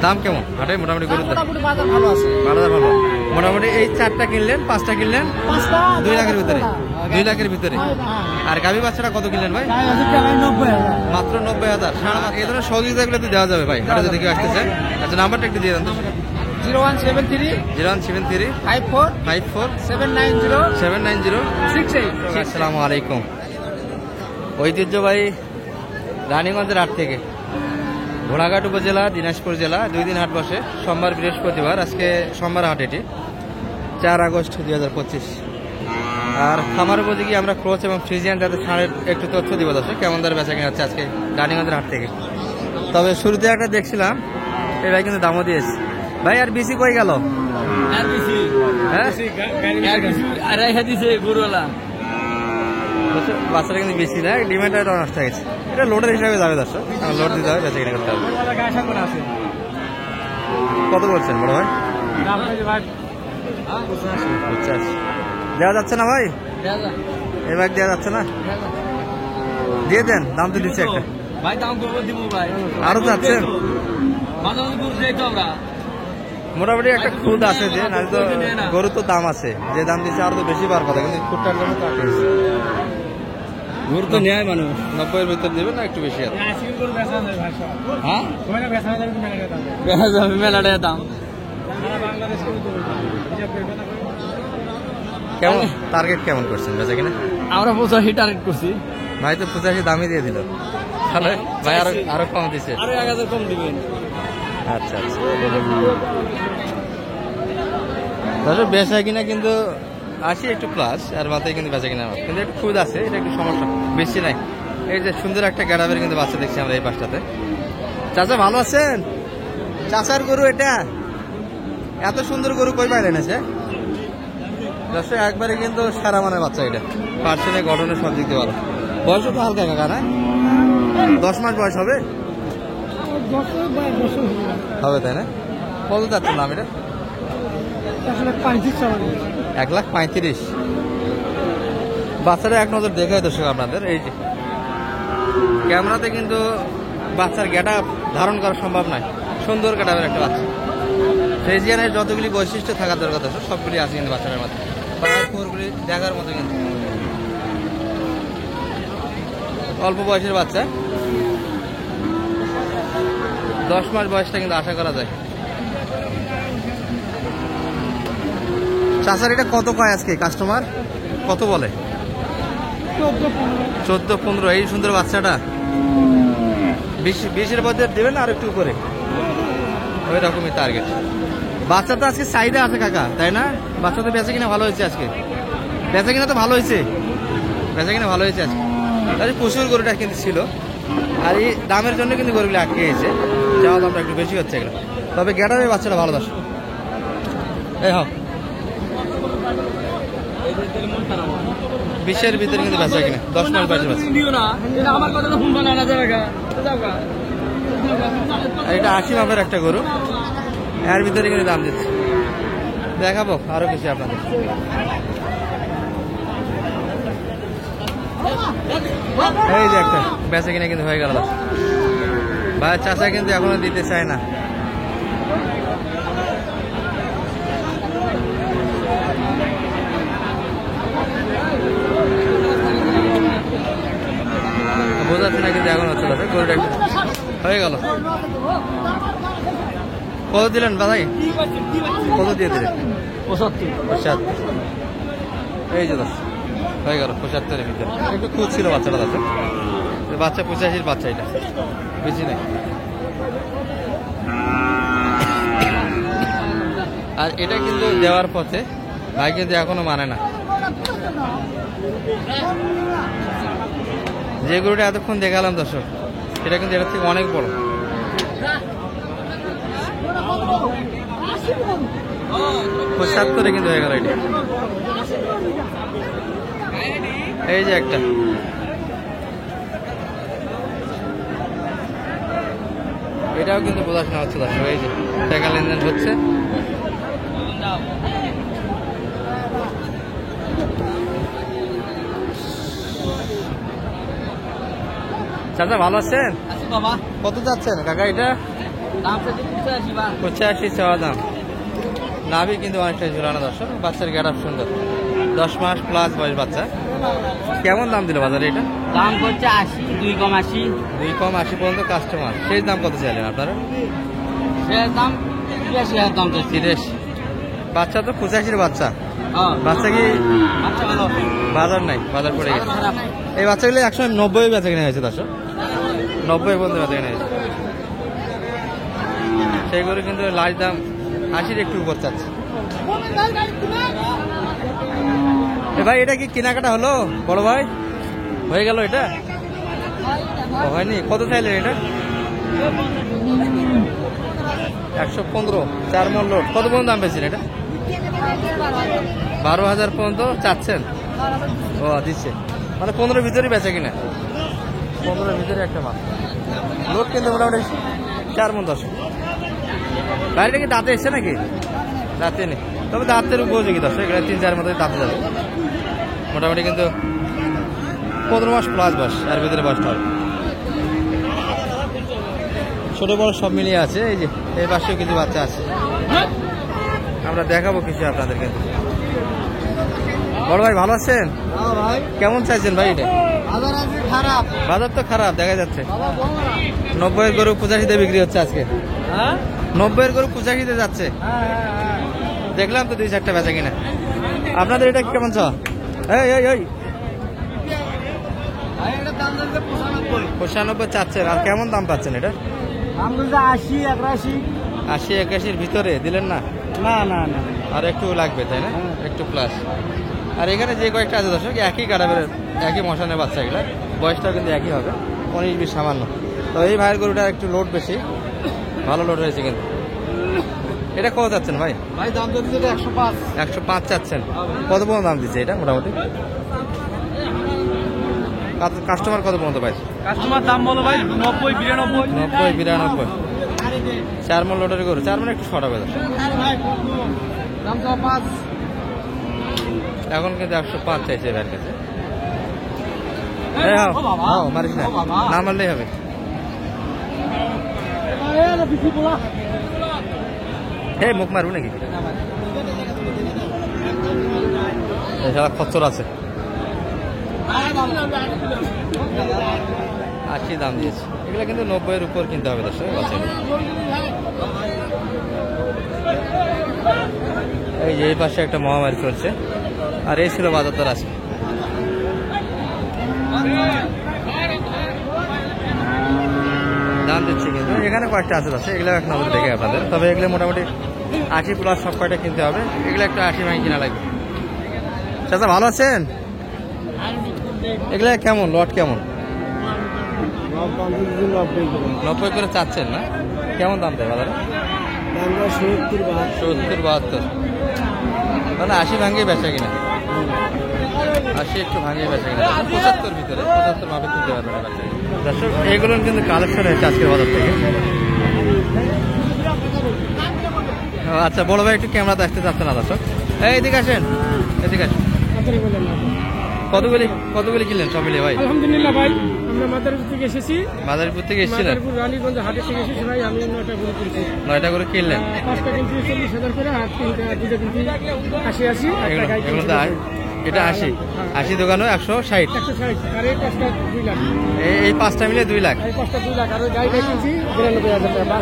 দাম কেমন হাটে মোটামুটি গরুর দাম? মোটামুটি বাজার ভালো আছে। বাজার ভালো মোটামুটি। এই 4টা কিনলেন, 5টা কিনলেন 2 লাখের ভিতরে, 2 লাখের ভিতরে। আর গাভী বাচ্চাটা কত কিনলেন ভাই? মাত্র 90,000। এই ধরনের সহযোগিতাগুলো তো দেওয়া যাবে ভাই হাটে যদি কেউ আসতে চায়। আচ্ছা নাম্বারটা একটু দিয়ে দেন তো। 0173 54 54 790 790 68। আসসালামু আলাইকুম। ঐতিহ্যবাহী রানীগঞ্জের হাট থেকে ঘোড়াঘাট উপজেলা দিনাজপুর জেলা 2 দিন হাট বসে, সোমবার বৃহস্পতিবার। আজকে সোমবার হাট, এটি 4 আগস্ট 2025। আর খামার উপযোগী আমরা ক্রোচ এবং ফ্রিজিয়ান যাতে ছাড়ের একটু তথ্য দিব দর্শক, কেমন দরে বেচা কিনা হচ্ছে আজকে রানীগঞ্জের হাট থেকে। তবে শুরুতে একটা দেখছিলাম এই ভাই কিন্তু দামও দিয়েছে ভাই। আর বেশি কই গেল? বাচ্চাটা কিন্তু বেশি না, ডিমান্ডটা নষ্ট হয়ে গেছে। এটা লোডের হিসাবে যাবে দর্শক, লোড দিতে হবে, বেচা কিনা করতে হবে। কত বলছেন বড় ভাই? 85 দেওয়া যাচ্ছে না ভাই? এই ভাই দেওয়া যাচ্ছে না? দিয়ে দেন, দাম তো দিচ্ছে একটা। আরো যাচ্ছেন মোটামুটি একটা খুদ আছে যে না, তো গরুর তো দাম আছে, যে দাম দিচ্ছে আরো তো বেশি পাওয়ার কথা, কিন্তু খুদটার জন্য তো আটকে গেছে। গরু তো নেয় মানুষ 90-এর ভিতর দেবে না একটু বেশি আছে? হ্যাঁ মেলাটা দাম কেমন? টার্গেট কেমন করছেন বেচা কিনা? আমরা 85 টার্গেট করছি ভাই। তো 85 দামই দিয়ে দিল, তাহলে ভাই আরো কম দিচ্ছে। আরো 1000 কম দিবেন। আচ্ছা আচ্ছা, তাহলে বেচা কিনা কিন্তু 80 একটু প্লাস, আর মাথায় কিন্তু বেচা কিনা কিন্তু একটু খুদ আছে, এটা একটু সমস্যা, বেশি নাই। এই যে সুন্দর একটা গ্যাডাবের কিন্তু বাচ্চা দেখছি আমরা এই পাশটাতে। চাচা ভালো আছেন? চাচার গরু এটা, এত সুন্দর গরু কই পাইলেন? আছে দর্শক একবারে কিন্তু সারা মানের বাচ্চা, এটা পার্সেনে গঠনে সব দিক দিয়ে ভালো। বয়স তো হালকা কাকা না? 10 মাস বয়স হবে হবে তাই না? কত যাচ্ছে নাম এটা? 1,35,000। বাচ্চারা এক নজর দেখায় দর্শক আপনাদের। এই যে ক্যামেরাতে কিন্তু বাচ্চার গেটা ধারণ করা সম্ভব নয়, সুন্দর গেটাবের একটা বাচ্চা। ফ্রিজিয়ানের যতগুলি বৈশিষ্ট্য থাকার দরকার দর্শক সবগুলি আছে কিন্তু বাচ্চাটার মধ্যে, খোরগুলি দেখার মতো। কিন্তু অল্প বয়সের বাচ্চা, 10 মাস বয়সটা কিন্তু আশা করা যায়। চাচার এটা কত কয় আজকে কাস্টমার? কত বলে? 14-15। এই সুন্দর বাচ্চাটা 20-এর মধ্যে দেবেন আর একটু উপরে, ওই রকমই টার্গেট। বাচ্চা তো আজকে চাহিদা আছে কাকা, তাই না? বাচ্চা তো বেচা কিনা ভালো হয়েছে আজকে, বেচা কিনা তো ভালো হয়েছে, বেচা কিনা ভালো হয়েছে আজকে। তাহলে প্রচুর গরুটা কিন্তু ছিল, আর এই দামের জন্য কিন্তু গরুগুলো আটকে গেছে, যাওয়া দামটা একটু বেশি হচ্ছে এগুলো। তবে গেটারে বাচ্চাটা ভালো দর্শক। এই হোক 20-এর ভিতরে কিন্তু বেচা কিনা, 10 মাস বয়সের বাচ্চা। এটা 80 মাপের একটা গরু, এর ভিতরে কিন্তু দাম দিচ্ছে। দেখাবো আরো কিছু আপনাদের। এই যে একটা বেচা কিনা কিন্তু হয়ে গেল ভাই। চাচা কিন্তু এখনো দিতে চায় না। বোঝাচ্ছে না কিন্তু এখন হচ্ছে দাদা, গরুটা হয়ে গেল। কত দিলেন ভাই? কত দিয়ে দিলেন? 75। এই যে দাদা হয়ে গেল 75-এর ভিতরে। একটু খুঁজ ছিল বাচ্চাটা দাদা, বাচ্চা 85-এর বাচ্চা, এটা বেশি নেই। আর এটা কিন্তু দেওয়ার পথে ভাই কিন্তু এখনো মানে না। যে গরুটা এতক্ষণ দেখালাম দর্শক, সেটা কিন্তু এটার থেকে অনেক বড়। 75-এ কিন্তু হয়ে গেল এটা। এই যে একটা এটাও কিন্তু বোঝাশোনা হচ্ছে দর্শক। এই যে টাকা লেনদেন হচ্ছে। চাচা ভালো আছেন? কত যাচ্ছেন কাকা এটা? দাম চাচ্ছি 85 বার। 85 চাওয়া দাম। নাভি কিন্তু অনেকটা ঝুলানো দর্শক, বাচ্চার গেটআপ সুন্দর, 10 মাস প্লাস বয়স বাচ্চা। কেমন দাম দিল বাজারে এটা? দাম করছে 80, 2 কম 80। 2 কম 80 পর্যন্ত কাস্টমার। সেই দাম কত চাইলেন আপনারা? সে দাম 83,000 দাম চাচ্ছি। 30। বাচ্চা তো 85 বাচ্চা। হ্যাঁ, বাচ্চা কি আচ্ছা ভালো। বাজার নাই, বাজার পড়ে গেছে। খারাপ। এই বাচ্চাগুলো 190 বেচা কিনা হয়েছে দর্শক, 90 পর্যন্ত বেচা কিনা হয়েছে। সেইগুলো কিন্তু লাস্ট দাম 80 একটু উপর চাচ্ছে। এ ভাই এটা কি কেনাকাটা হলো বড় ভাই? হয়ে গেল এটা? ও হয়নি, কত চাইলেন এটা? 115, 4 মণ লোড। কত পর্যন্ত দাম পেয়েছেন এটা? 12,000 পর্যন্ত চাচ্ছেন? ও দিচ্ছে, মানে 15 ভিতরে বেচা কিনা, 15 ভিতরে একটা মাল লোড কিন্তু মোটামুটি 4 মণ 10। গাড়িটা কি দাঁতে এসছে নাকি? দাঁতে নেই, তবে দাঁতের উপযোগী দর্শক, এখানে 3-4 মতো দাঁতে যাবে মোটামুটি, কিন্তু 15 মাস প্লাস বয়স, এর ভিতরে বয়সটা হবে। ছোট বড় সব মিলিয়ে আছে। এই যে এই পাশেও কিছু বাচ্চা আছে, আমরা দেখাবো কিছু আপনাদের। কিন্তু বড় ভাই ভালো আছেন? ভাই কেমন চাইছেন ভাই এটা? বাজার আজকে খারাপ। বাজার তো খারাপ দেখা যাচ্ছে। 90 এর গরু 85-তে বিক্রি হচ্ছে আজকে। হ্যাঁ 90 এর গরু 85-তে যাচ্ছে। দেখলাম তো 2-4টা বেচা কিনা। আপনাদের এটা কেমন চাওয়া? এই এই এই এটা দাম যাচ্ছে 95। 95 চাচ্ছেন, আর কেমন দাম পাচ্ছেন এটা? দাম যাচ্ছে 80, 81। 80-81-র ভিতরে দিলেন না? না না না, আর একটু লাগবে তাই না? একটু প্লাস। আর এখানে যে কয়েকটা আছে দর্শক, একই কাটাবের, একই মশানের বাচ্চা, এগুলো বয়সটাও কিন্তু একই হবে, 19-20 সামান্য। তো এই ভাইয়ের গরুটা একটু লোড বেশি, ভালো লোড হয়েছে কিন্তু। এটা কত চাচ্ছেন ভাই? ভাই দাম যাচ্ছে 105। 105 চাচ্ছেন। কত পর্যন্ত দাম দিচ্ছে এটা মোটামুটি? কাস্টমার কত পর্যন্ত পাইছে? কাস্টমার দাম বলো ভাই 90, 92। 90-92। 4 মণ লোডের গরু, 4 মণ একটু শর্ট হবে দর্শক। দাম তো 5। এখন কিন্তু 105 চাইছে এবার কাছে। মারিস না, না মারলেই হবে। হে মুখ মারবো নাকি? এছাড়া খচ্চর আছে, 80 দাম দিয়েছে। এগুলো কিন্তু 90 এর উপর কিনতে হবে দর্শক। এই যে এই পাশে একটা মহামারী চলছে, আর এই ছিল বাজার দর আছে। দাম দিচ্ছে কিন্তু এখানে কয়েকটা আছে দর্শক, এগুলো এক নজর দেখে আপনাদের। তবে এগুলো মোটামুটি 80 প্লাস সব কয়টা কিনতে হবে, এগুলো একটা 80 ভাঙি কিনা লাগবে। চাচা ভালো আছেন? এগুলো কেমন লট কেমন? 90 করে চাচ্ছেন না? কেমন দাম দেয় বাজারে? 70-72, মানে 80 ভাঙিয়ে বেচা কিনা, 80 একটু ভাঙিয়ে বেচা কিনা, 75 ভিতরে, 75 ভাবে কিনতে পারবেন বাচ্চা। দর্শক এইগুলো কিন্তু কালেকশন হয়েছে আজকের বাজার থেকে। আচ্ছা বড় ভাই একটু ক্যামেরাতে আসতে চাচ্ছে না দর্শক, এইদিকে আসেন, এদিকে আসেন। কতগুলি কিনলেন সব মিলিয়ে ভাই? আলহামদুলিল্লাহ ভাই, আমরা মাদারীপুর থেকে এসেছি। মাদারীপুর থেকে এসেছিলেন? মাদারীপুর রানীগঞ্জ হাটে থেকে এসেছি ভাই। আমি 9টা গরু কিনছি। 9টা করে কিনলেন? 5টা কিনছি 40,000 করে, আর 2টা কিনছি 80। এগুলো তো এটা 80 দোকানে 160। 160, আর এই 5টা 2 লাখ। এই 5টা মিলে 2 লাখ। এই 5টা 2 লাখ, আর ওই গাড়িটা কিনছি 92,000 টাকা।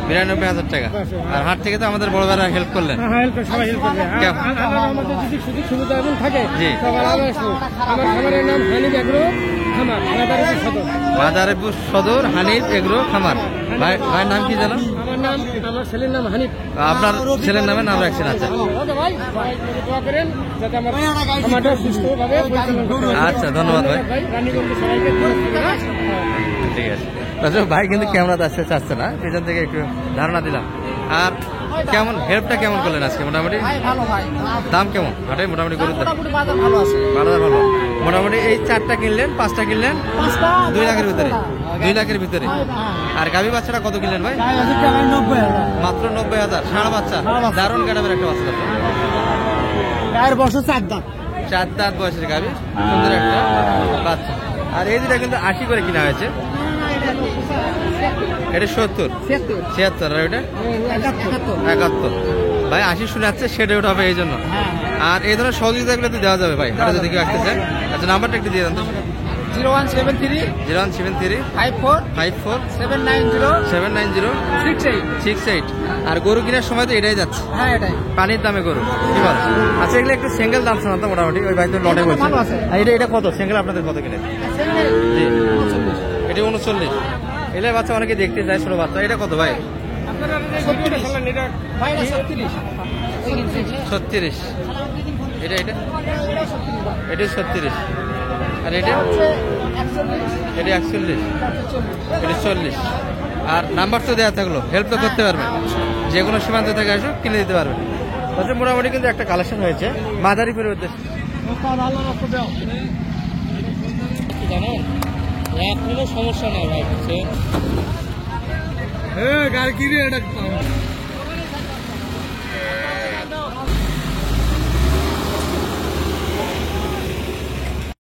92,000 টাকা। আর হাট থেকে তো আমাদের বড় ভাইরা হেল্প করলেন। হ্যাঁ হেল্প করে, সবাই হেল্প করবে। আর আমাদের যদি সুযোগ সুবিধা এমন থাকে জি। সবার আগে আসবো। আমার খামারের নাম হানিফ এগ্রো খামার, মাদারীপুর সদর। মাদারীপুর সদর হানিফ এগ্রো খামার। ভাইয়ের নাম কি জানেন? আমার ছেলের নাম হানিফ। আপনার ছেলের নামে নাম রাখছেন? আচ্ছা ওকে ভাই, সবাই দোয়া করেন যাতে আমার খামারটা সুস্থভাবে পরিচালনা করতে পারি। আচ্ছা ধন্যবাদ ভাই। রানীগঞ্জে সবাইকে ঠিক আছে আচ্ছা, ভাই কিন্তু ক্যামেরাতে আসতে চাচ্ছে না, পিছন থেকে একটু ধারণা দিলাম। আর কেমন হেল্পটা কেমন করলেন আজকে মোটামুটি? ভালো ভাই, দাম কেমন হাটে মোটামুটি গরুর দাম? বাজার ভালো আছে। বাজার ভালো মোটামুটি। এই 4টা কিনলেন, 5টা কিনলেন 2 লাখের ভিতরে, 2 লাখের ভিতরে। আর গাভী বাচ্চাটা কত কিনলেন ভাই? 90,000। মাত্র 90,000। ষাঁড় বাচ্চা, দারুণ গাড়াবের একটা বাচ্চা, গায়ের বছর 4 দাঁত। 4 দাঁত বয়সের গাভী, সুন্দর একটা বাচ্চা। আর এই দুটা কিন্তু 80 করে কিনা হয়েছে। এটা 70, 76 আর ওইটা 71। ভাই 80 শুনে যাচ্ছে, সেটা ওটা হবে এই জন্য। আর এই ধরনের সহযোগিতা গুলো তো দেওয়া যাবে ভাই, আর যদি কেউ আসতে চায়। আচ্ছা নাম্বারটা একটু দিয়ে দেন তো। 0173 0173 54 54 790 790 68। 68। আর গরু কেনার সময় তো এটাই যাচ্ছে, হ্যাঁ এটাই পানির দামে গরু কি বল। আচ্ছা এগুলো একটু সিঙ্গেল দাম শোনান তো মোটামুটি, ওই ভাই তো লটে বলছে। ভালো আছে। আর এটা কত সিঙ্গেল আপনাদের কত কিনে? জি এটা 39। এলে বাচ্চা অনেকে দেখতে চায়, ছোট বাচ্চা। এটা কত ভাই? আপনারা 36। এটা এটা 36। আর এটা 41, এটা 40। আর নাম্বার তো দেওয়া থাকলো, হেল্প তো করতে পারবেন, যে কোনো সীমান্ত থেকে আসো কিনে দিতে পারবেন। তাতে মোটামুটি কিন্তু একটা কালেকশন হয়েছে মাদারীপুরের উদ্দেশ্যে। জানেন কোনো সমস্যা নাই ভাই, গাড়ি কিনে এটা